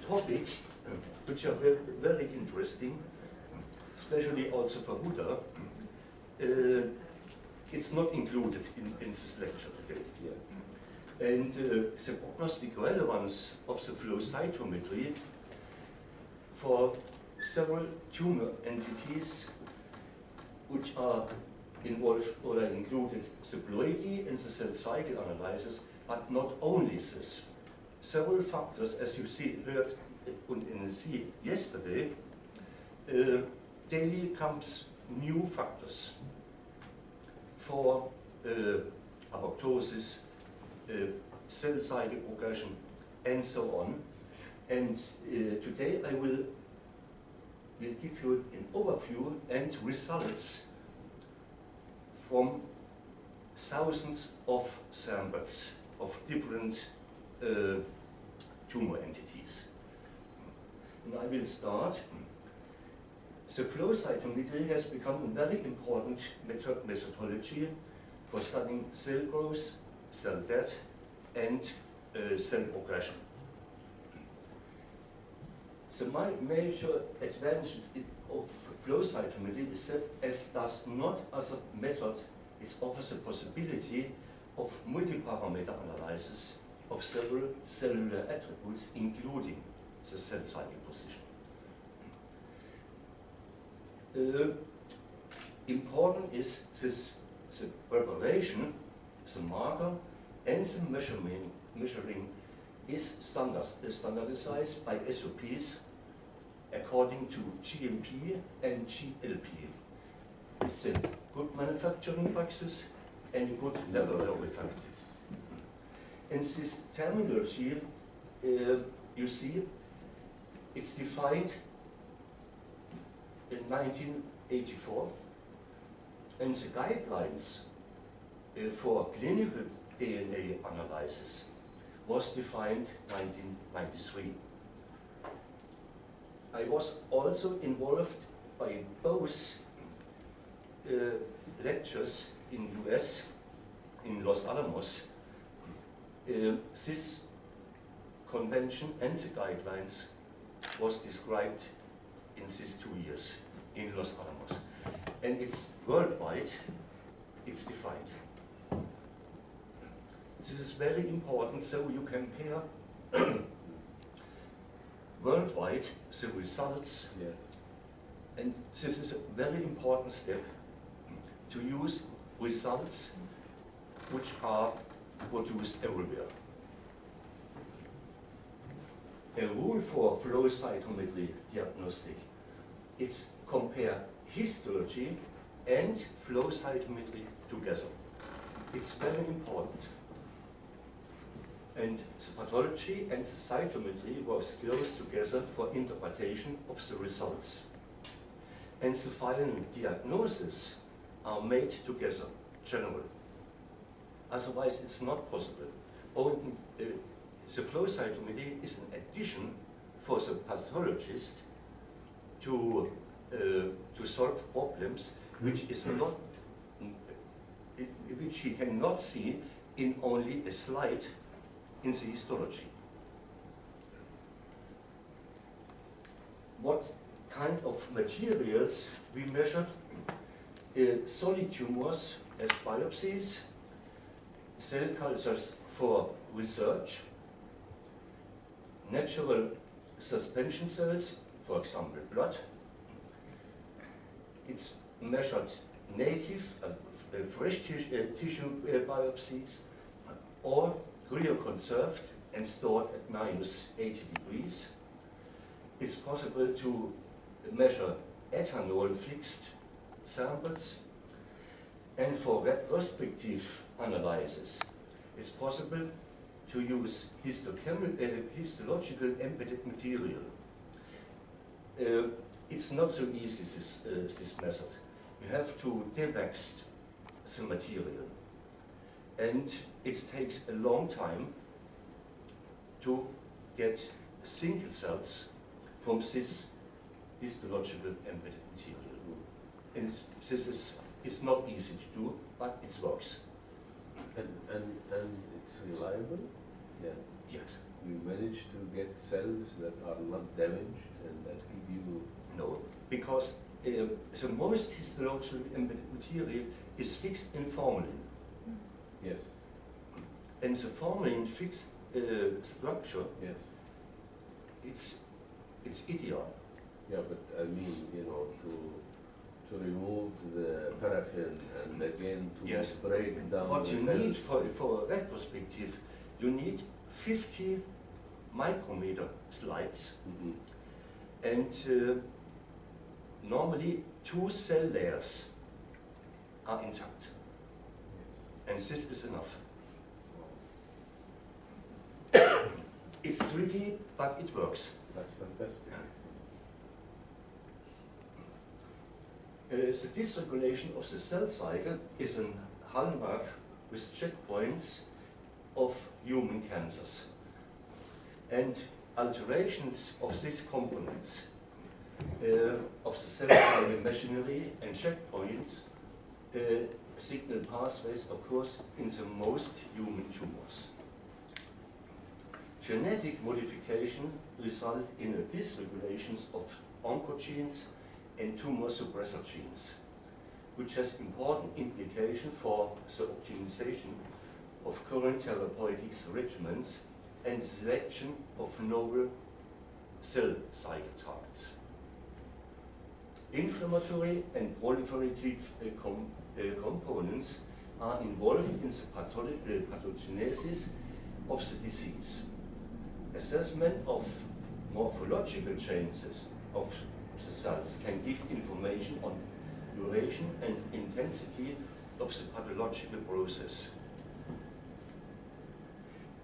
topic which are very, very interesting, especially also for Huda. It's not included in this lecture today. Yeah. And the prognostic relevance of the flow cytometry for several tumor entities which are involved or are included the ploidy and the cell cycle analysis, but not only this. Several factors, as you heard and see yesterday, daily comes new factors for apoptosis, cell cycle progression, and so on. And today I will give you an overview and results from thousands of samples of different tumor entities. And I will start. The flow cytometry has become a very important methodology for studying cell growth, cell death, and cell progression. The major advantage of flow cytometry is that, as does not other method, it offers a possibility of multi-parameter analysis of several cellular attributes, including the cell cycle position. Important is the preparation, the marker, and the measuring is standardized by SOPs according to GMP and GLP. It's a good manufacturing practice and a good laboratory practice. And this terminology, you see, it's defined in 1984, and the guidelines for clinical DNA analysis was defined 1993. I was also involved by both lectures in US, in Los Alamos. This convention and the guidelines was described in these 2 years in Los Alamos. And it's worldwide, it's defined. This is very important, so you compare worldwide the results. Yeah. And this is a very important step to use results which are produced everywhere. A rule for flow cytometry diagnostic, it's compare histology and flow cytometry together. It's very important. And the pathology and the cytometry was close together for interpretation of the results. And the final diagnosis are made together, general. Otherwise, it's not possible. Only, the flow cytometry is an addition for the pathologist to solve problems which is not, which he cannot see in only a slide in the histology. What kind of materials we measured? Solid tumors as biopsies, cell cultures for research, natural suspension cells, for example blood. It's measured native, fresh tissue biopsies, or cryoconserved and stored at -80 degrees. It's possible to measure ethanol fixed samples. And for retrospective analysis, it's possible to use histological embedded material. It's not so easy, this method. You have to dewax the material. And it takes a long time to get single cells from this histological embedded material. And this is not easy to do, but it works. And it's reliable? Yeah. Yes. you manage to get cells that are not damaged and that give you... No, because the most histological material is fixed in formalin. Yes, And the formalin fixed structure, yes. it's ideal. Yeah, but I mean, you know, to remove the paraffin and again to Yes. break down What the you cells. need for a retrospective, you need 50 micrometer slides, Mhm. and normally 2 cell layers are intact, Yes. and this is enough. It's tricky, but it works. That's fantastic. The dysregulation of the cell cycle is a hallmark with checkpoints of human cancers. And alterations of these components of the cell cycle machinery and checkpoints signal pathways occurs in the most human tumors. Genetic modification result in a dysregulations of oncogenes and tumor suppressor genes, which has important implication for the optimization of current therapeutics regimens and selection of novel cell cycle targets. Inflammatory and proliferative components are involved in the pathogenesis of the disease. Assessment of morphological changes of the cells can give information on duration and intensity of the pathological process.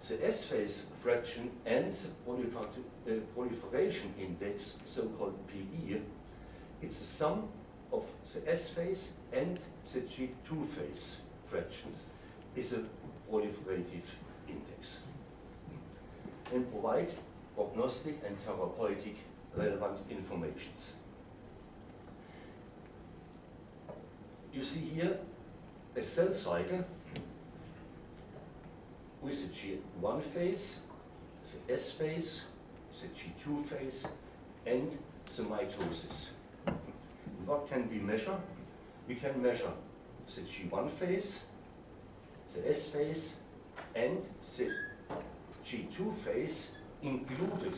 The S-phase fraction and the proliferation index, so-called PE, it's the sum of the S-phase and the G2 phase fractions is a proliferative index, and provide prognostic and therapeutic relevant informations. You see here a cell cycle with the G1 phase, the S phase, the G2 phase, and the mitosis. What can we measure? We can measure the G1 phase, the S phase, and the G2 phase included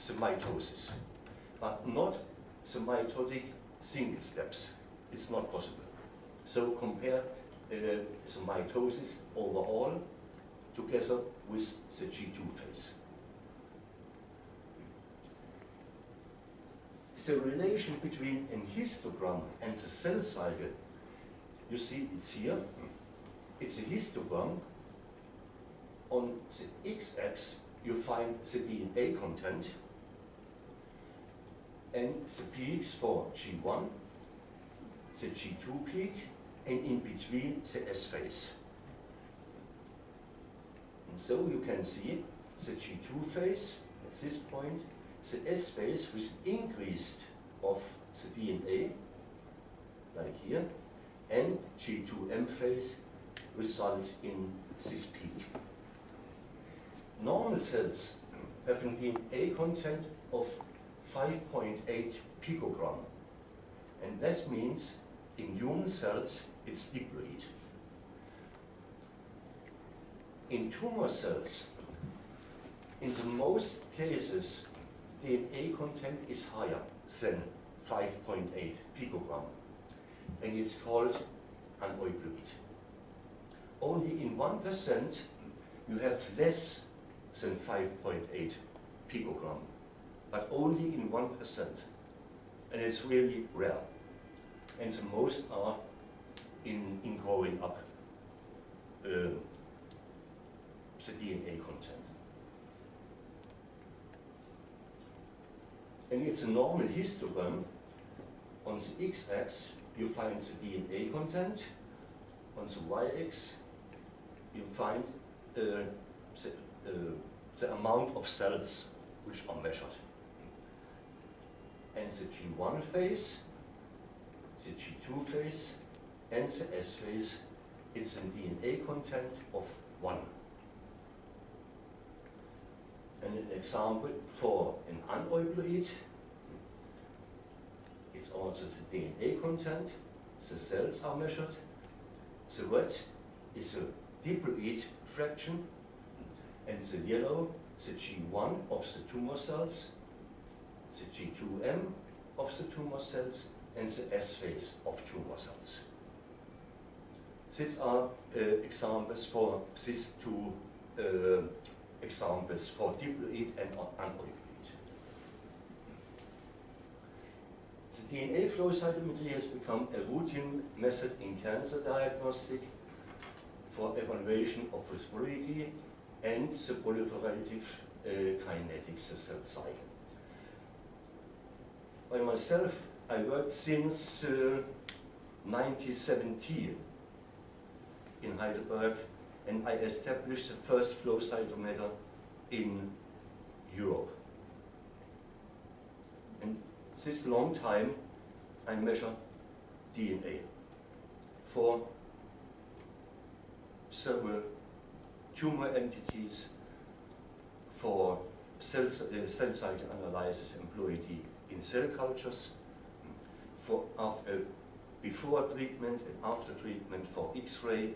the mitosis, but not the mitotic single steps. It's not possible. So compare the mitosis overall together with the G2 phase. The relation between a histogram and the cell cycle, you see it's here. It's a histogram. On the x-axis you find the DNA content and the peaks for G1, the G2 peak, and in between the S phase. And so you can see the G2 phase at this point, the S phase with increased of the DNA, like here, and G2M phase results in this peak. Normal cells have a DNA content of 5.8 picogram, and that means in human cells it's diploid. In tumor cells, in the most cases, DNA content is higher than 5.8 picogram, and it's called aneuploid. Only in 1% you have less than 5.8 picogram, but only in 1%, and it's really rare. And the most are in growing up the DNA content. And it's a normal histogram. On the x-axis you find the DNA content, on the y-axis you find the amount of cells which are measured. And the G1 phase, the G2 phase, and the S phase, it's a DNA content of 1. And an example for an aneuploid, it's also the DNA content, the cells are measured. The red is a diploid fraction, and the yellow, the G1 of the tumor cells, the G2M of the tumor cells, and the S phase of tumor cells. These are examples for these two examples for diploid and aneuploid. The DNA flow cytometry has become a routine method in cancer diagnostic for evaluation of respiratory and the proliferative kinetics of cell cycle. By myself, I worked since 1970 in Heidelberg, and I established the first flow cytometer in Europe. And this long time, I measure DNA for several tumor entities, for cell cycle analysis employed in cell cultures, for before treatment and after treatment, for X-ray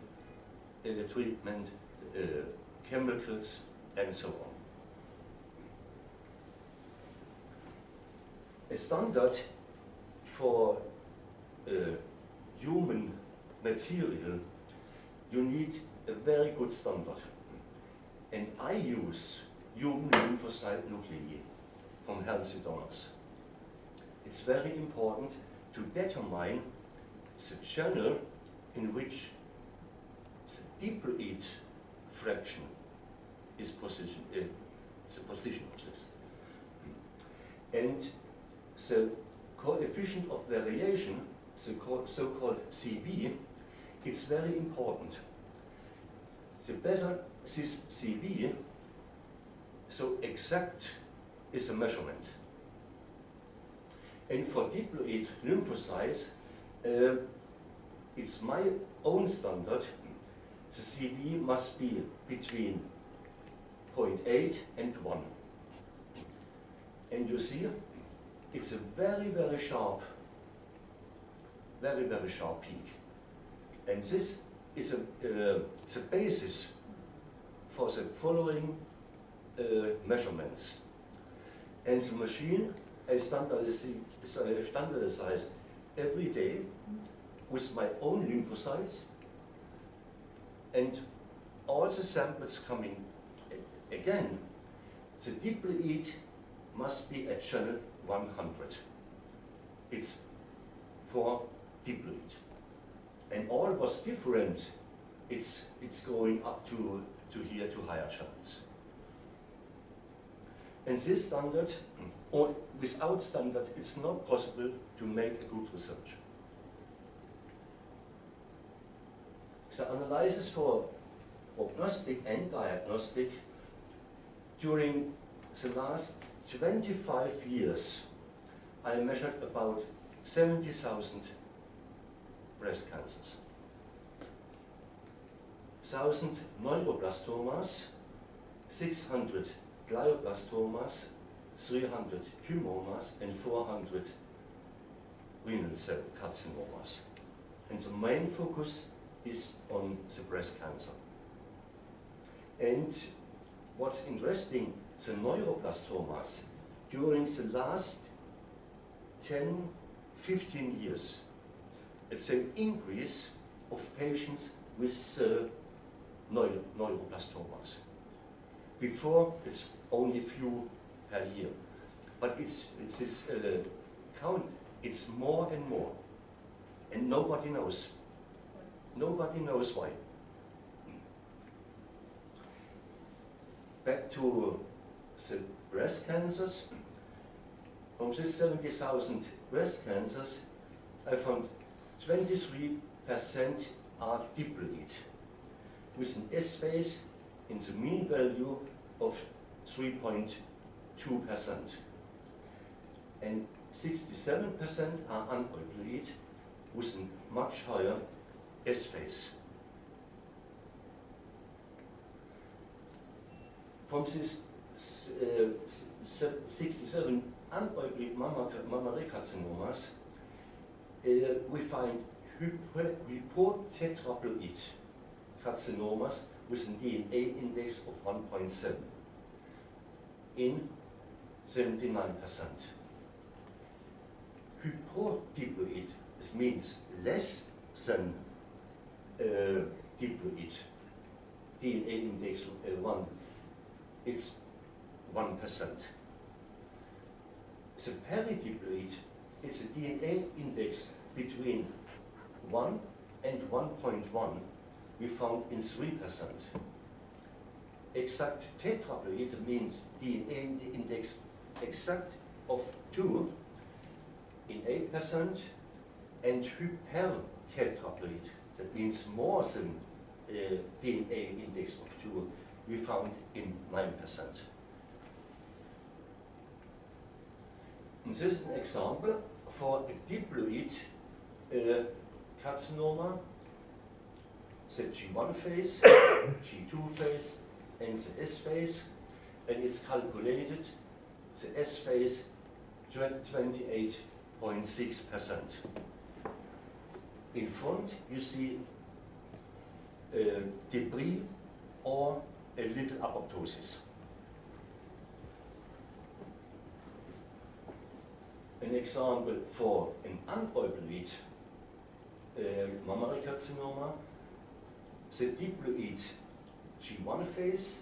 treatment, chemicals, and so on. A standard for human material, you need a very good standard. And I use human lymphocyte nuclei from healthy donors. It's very important to determine the channel in which the diploid fraction is positioned, the position of this. And the coefficient of variation, the so-called CB, it's very important. The better this CB, so exact is a measurement. And for diploid lymphocytes, it's my own standard. The CB must be between 0.8 and 1. And you see, it's a very, very sharp peak. And this is the basis for the following measurements. And the machine is standardized every day with my own lymphocytes, and all the samples coming again, the diploid must be at channel 100. It's for diploid. And all was different, it's going up to here to higher channels. And this standard, or without standard, it's not possible to make a good research. The analysis for prognostic and diagnostic during the last 25 years, I measured about 70,000 breast cancers, 1,000 neuroblastomas, 600 glioblastomas, 300 tumomas, and 400 renal cell carcinomas. And the main focus is on the breast cancer. And what's interesting, the neuroblastomas, during the last 10, 15 years, it's an increase of patients with neuroblastomas. Before, it's only few per year. But it's this count, it's more and more. And nobody knows. Nobody knows why. Back to the breast cancers. From these 70,000 breast cancers, I found 23% are diploid, with an S phase in the mean value of 3.2%. And 67% are aneuploid, with a much higher S phase. From these 67 aneuploid mammary carcinomas, we find hypotetraploid carcinomas with a DNA index of 1.7 in 79%. Hypodiploid, this means less than diploid, DNA index 1, it's 1%. The peridiploid, it's a DNA index between 1 and 1.1, we found in 3%. Exact tetraploid means DNA index exact of 2 in 8%, and hypertetraploid, that means more than DNA index of 2, we found in 9%. And this is an example for a diploid carcinoma, the G1 phase, G2 phase, and the S phase, and it's calculated the S phase 28.6%. In front you see debris or a little apoptosis. An example for an aneuploid mammary carcinoma, the diploid G1 phase,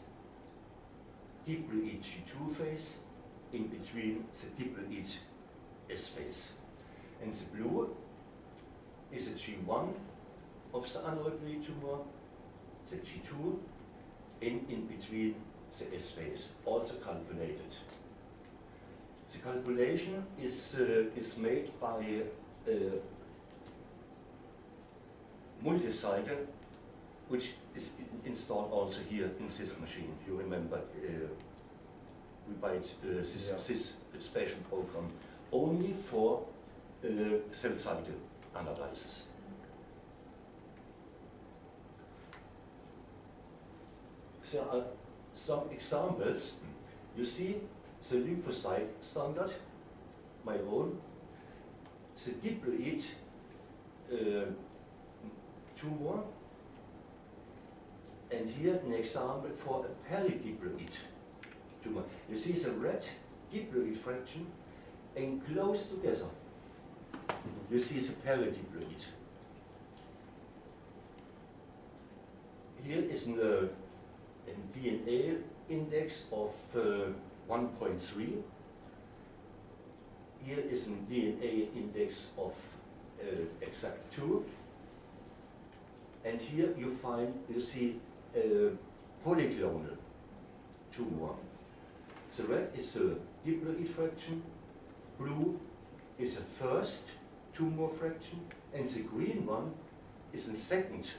diploid G2 phase, in between the diploid S phase. And the blue is the G1 of the aneuploid tumor, the G2, and in between the S phase, also calculated. The calculation is made by multi-cycle, which is installed also here in this machine. You remember, we buy this special program only for cell cycle analysis. There are some examples. You see the lymphocyte standard, my own, the diploid tumor, and here an example for a peridiploid tumor. You see the red diploid fraction and close together. You see the peridiploid. Here is a DNA index of 1.3. Here is a DNA index of exact 2. And here you see polyclonal tumor. The red is the diploid fraction, blue is the first tumor fraction, and the green one is the second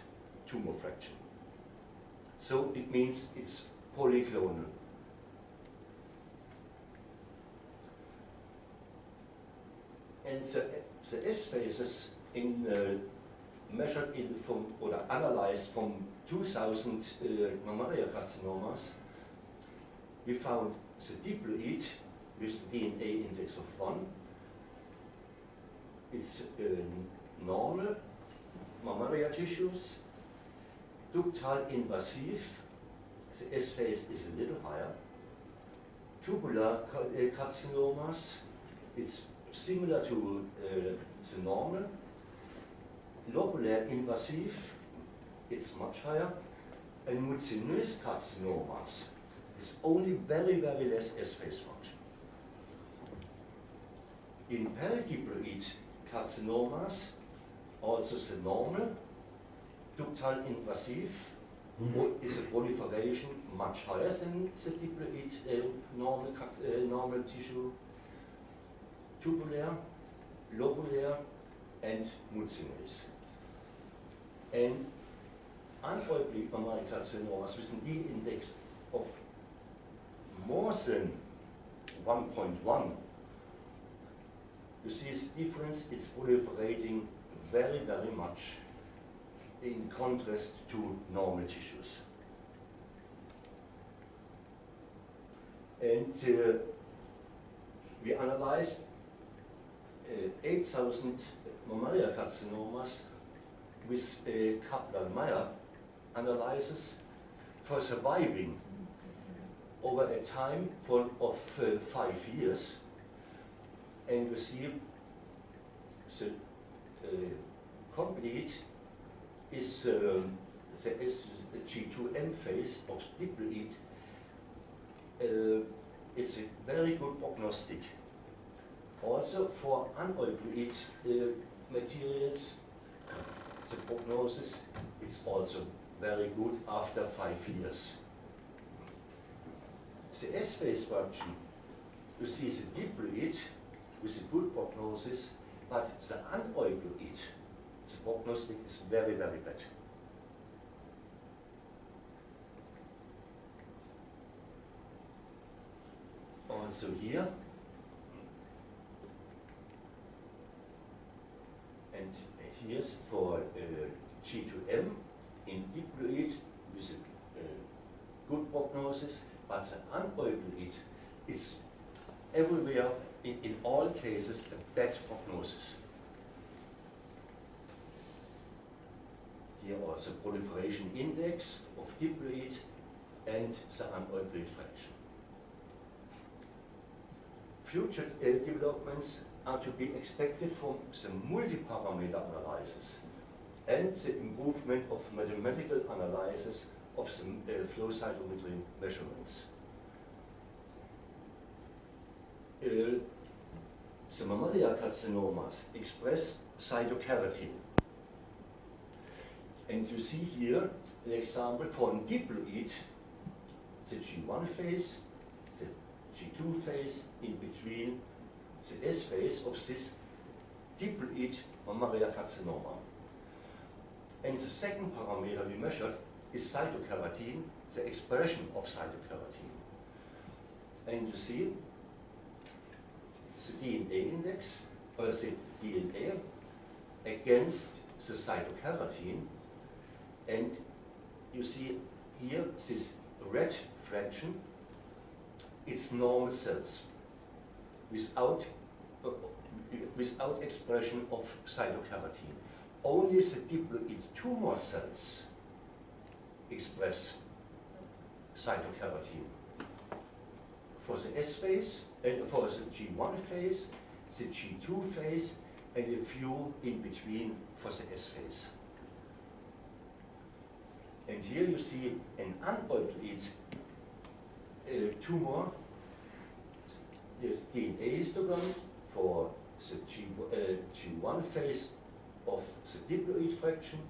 tumor fraction. So it means it's polyclonal. And the S phases measured from or analyzed from 2,000 mammary carcinomas, we found the diploid with DNA index of 1. It's normal mammary tissues, ductal invasive, the S phase is a little higher. Tubular carcinomas, it's similar to the normal. Lobular invasive, it's much higher. And mucinous carcinomas, it's only very, very less S phase function. In peridiploid carcinomas, also the normal, ductal invasive, is a proliferation much higher than the diploid normal tissue, tubular, lobular, and mucinous. And aneuploid mammary carcinomas with an D index of more than 1.1, you see this difference, it's proliferating very, very much in contrast to normal tissues. And we analyzed 8,000 mammalian carcinomas with Kaplan-Meier analysis for surviving over a time of 5 years. And you see the complete is the G2M phase of diploid. It's a very good prognostic. Also for aneuploid materials, the prognosis is also very good after 5 years. The S-phase function, you see the diploid with a good prognosis, but the aneuploid, the prognostic is very, very bad. Also here, and here's for G2M in diploid with a good prognosis, but the aneuploid is everywhere, in all cases, a bad prognosis. Here also proliferation index of diploid and the aneuploid fraction. Future developments are to be expected from the multi-parameter analysis and the improvement of mathematical analysis of the flow cytometry measurements. The mammalian carcinomas express cytokeratin. And you see here an example for a diploid, the G1 phase, the G2 phase, in between the S phase of this diploid mammalian carcinoma. And the second parameter we measured is cytokeratin, the expression of cytokeratin. And you see the DNA index, or the DNA against the cytokeratin, and you see here this red fraction, it's normal cells without expression of cytokeratin. Only the diploid tumor cells express cytokeratin. For the S phase, and for the G1 phase, the G2 phase, and a few in between for the S phase. And here you see an aneuploid tumor. There's DNA histogram for the G1 phase of the diploid fraction,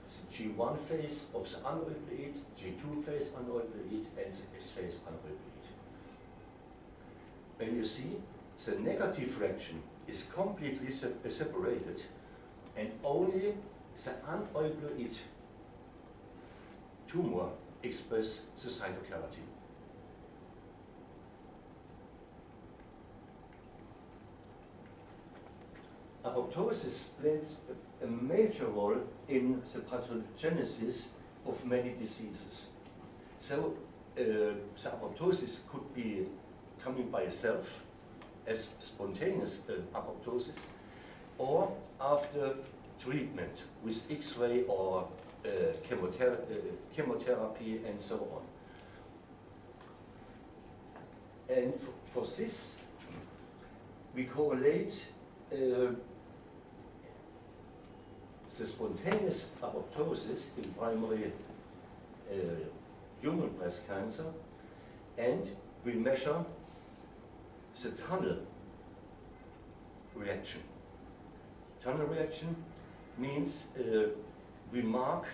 the G1 phase of the aneuploid, G2 phase aneuploid, and the S phase aneuploid. And you see the negative fraction is completely separated, and only the aneuploid tumor express the cytokeratin. Apoptosis plays a major role in the pathogenesis of many diseases. So the apoptosis could be coming by itself as spontaneous apoptosis, or after treatment with X-ray or chemotherapy and so on. And for this, we correlate the spontaneous apoptosis in primary human breast cancer, and we measure the tunnel reaction. Tunnel reaction means we mark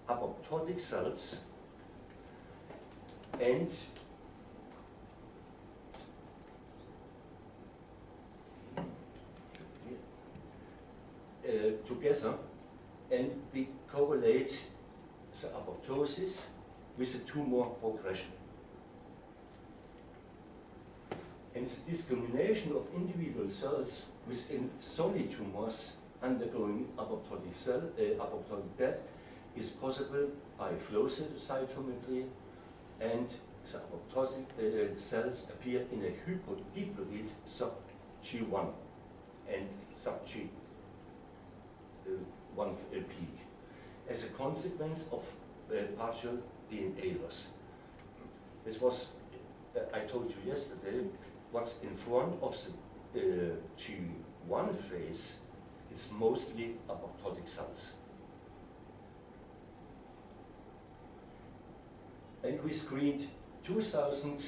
apoptotic cells and together, and we correlate the apoptosis with the tumor progression. And the discrimination of individual cells within solid tumors undergoing apoptotic death is possible by flow cytometry and the apoptotic cells appear in a hypodiploid sub-G1 and sub-G1 peak as a consequence of partial DNA loss. This was, I told you yesterday, what's in front of the G1 phase is mostly apoptotic cells. And we screened 2,000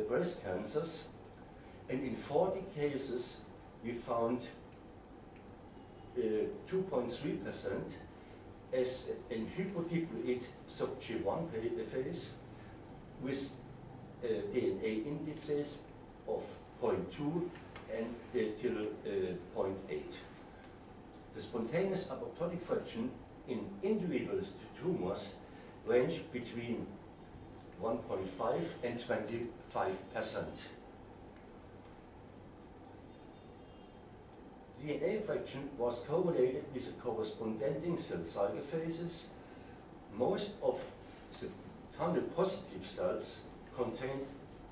breast cancers, and in 40 cases we found 2.3% as an hypodiploid sub-G1 phase with DNA indices of 0.2 and till 0.8. The spontaneous apoptotic fraction in individual tumors range between 1.5 and 25%. DNA fraction was correlated with the corresponding cell cycle phases. Most of the tunnel positive cells contain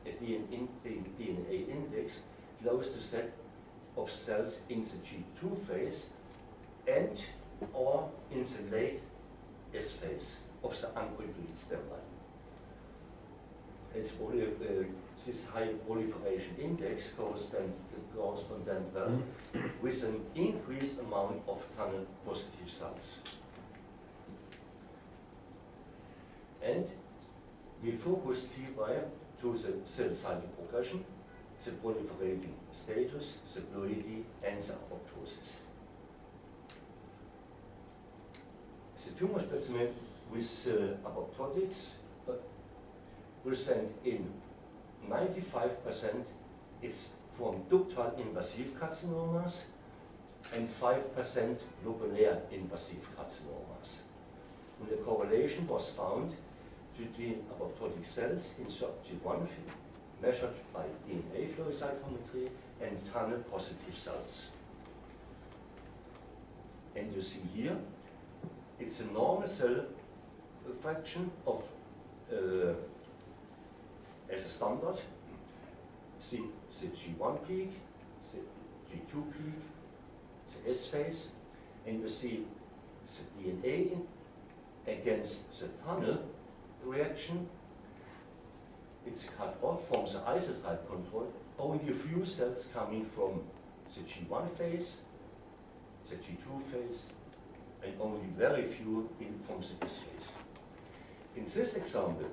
a DNA index close to that of cells in the G2 phase and or in the late S phase of the unproliferated stem line. It's this high proliferation index corresponds well with an increased amount of tunnel positive cells. And we focused here to the cell cycle progression, the proliferating status, the fluidity, and the apoptosis. The tumor specimen with apoptotics present in 95% it's from ductal invasive carcinomas and 5% lobulaire invasive carcinomas. And the correlation was found between apoptotic cells in sub-G1 measured by DNA flow cytometry and tunnel positive cells. And you see here, it's a normal cell fraction of as a standard, the G1 peak, the G2 peak, the S phase, and you see the DNA against the tunnel reaction. It's cut off from the isotype control. Only a few cells coming from the G1 phase, the G2 phase, and only very few from the S phase. In this example,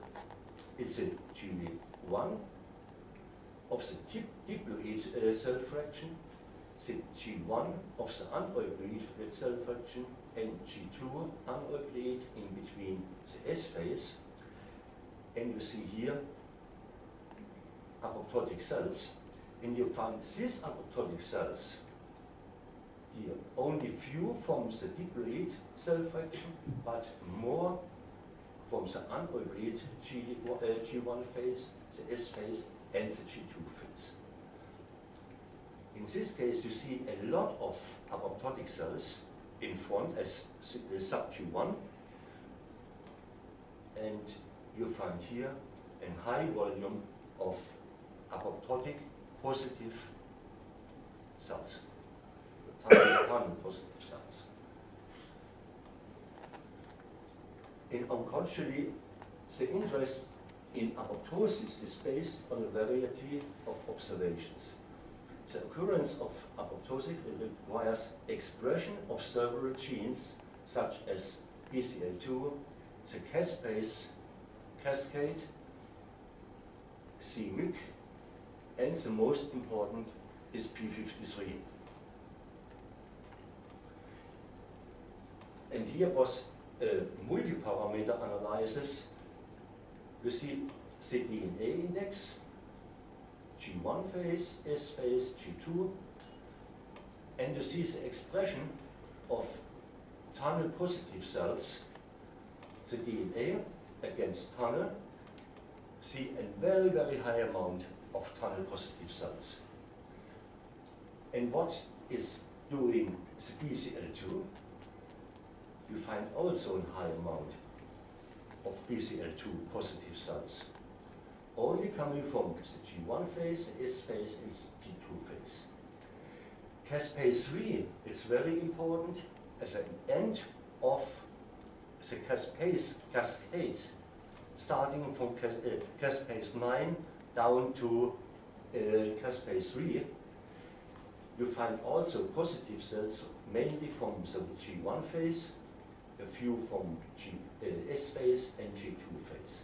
it's a G1 of the diploid cell fraction, the G1 of the aneuploid cell fraction, and G2 aneuploid in between the S phase. And you see here apoptotic cells. And you find these apoptotic cells here, only few from the diploid cell fraction, but more from the aneuploid G1 phase, the S phase, and the G2 phase. In this case, you see a lot of apoptotic cells in front as sub-G1, and you find here a high volume of apoptotic positive cells, tunnel positive cells. In oncology, the interest in apoptosis is based on a variety of observations. The occurrence of apoptosis requires expression of several genes such as BCL2, the cascade, c-MYC, and the most important is p53. And here was a multi-parameter analysis. You see the DNA index, G1 phase, S phase, G2, and you see the expression of tunnel positive cells, the DNA against tunnel, see a very, very high amount of tunnel positive cells. And what is doing the BCL2? You find also a high amount of BCL2 positive cells. only coming from the G1 phase, S phase, and G2 phase. Cascade 3 is very important as an end of the cascade, starting from cascade 9 down to cascade 3. You find also positive cells, mainly from the G1 phase, a few from S phase and G2 phase.